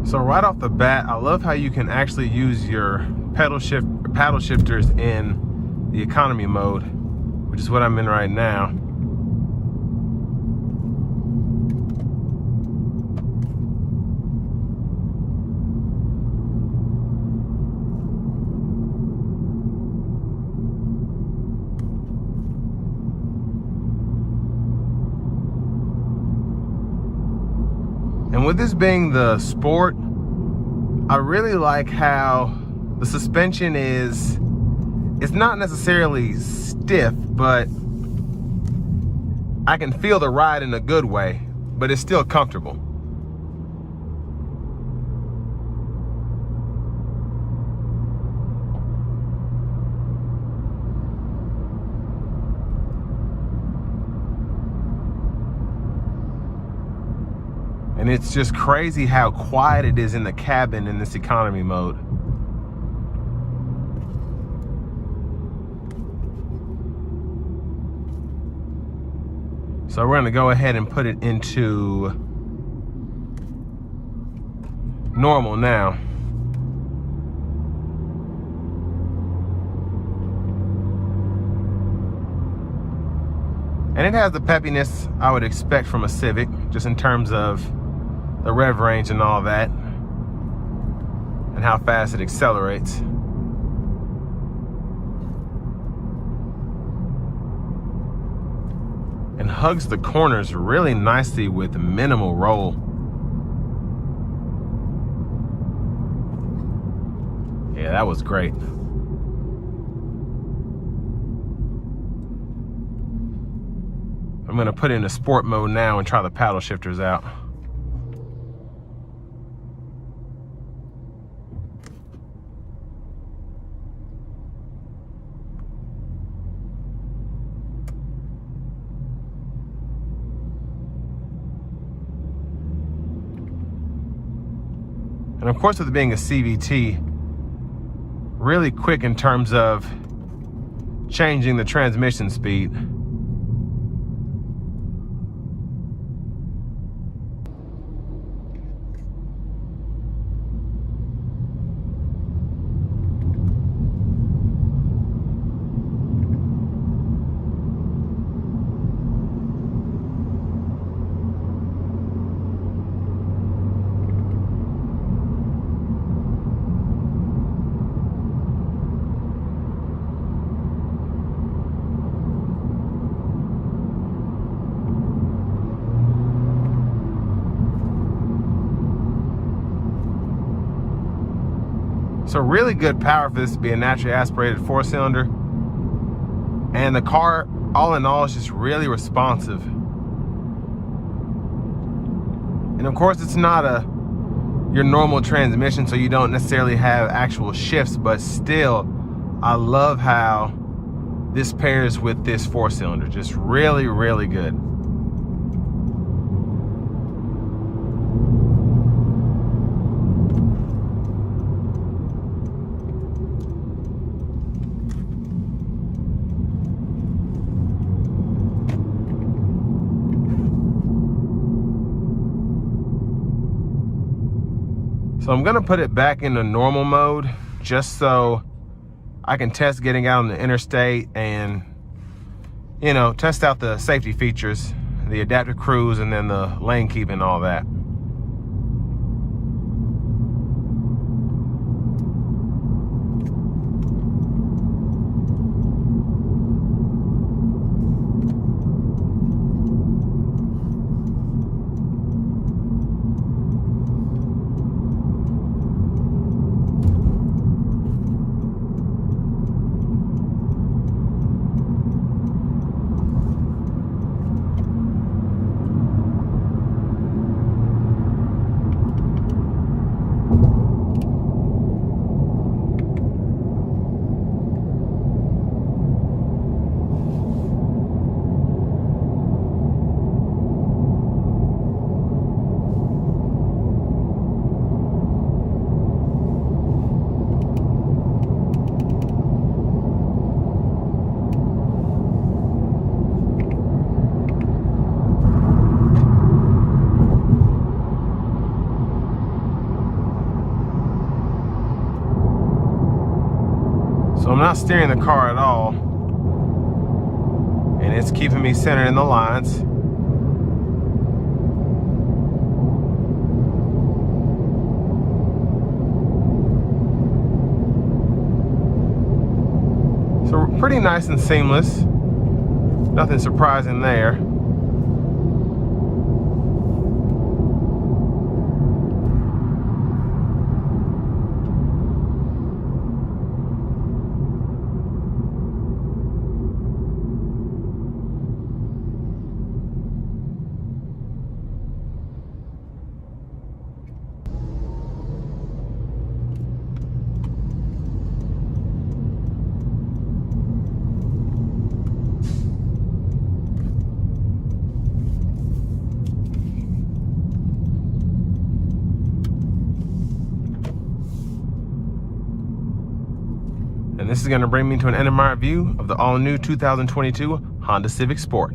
So right off the bat, I love how you can actually use your paddle shifters in the economy mode, which is what I'm in right now. And with this being the Sport, I really like how the suspension is, it's not necessarily stiff, but I can feel the ride in a good way, but it's still comfortable. And it's just crazy how quiet it is in the cabin in this economy mode. So we're gonna go ahead and put it into normal now. And it has the peppiness I would expect from a Civic, just in terms of the rev range and all that, and how fast it accelerates. And hugs the corners really nicely with minimal roll. Yeah, that was great. I'm gonna put it into sport mode now and try the paddle shifters out. And of course, with it being a CVT, really quick in terms of changing the transmission speed. So really good power for this to be a naturally aspirated 4-cylinder. And the car, all in all, is just really responsive. And of course, it's not your normal transmission, so you don't necessarily have actual shifts, but still, I love how this pairs with this 4-cylinder. Just really, really good. So I'm gonna put it back into normal mode just so I can test getting out on the interstate and, you know, test out the safety features, the adaptive cruise, and then the lane keep and all that. So I'm not steering the car at all. And it's keeping me centered in the lines. So pretty nice and seamless. Nothing surprising there. And this is going to bring me to an end of my review of the all-new 2022 Honda Civic Sport.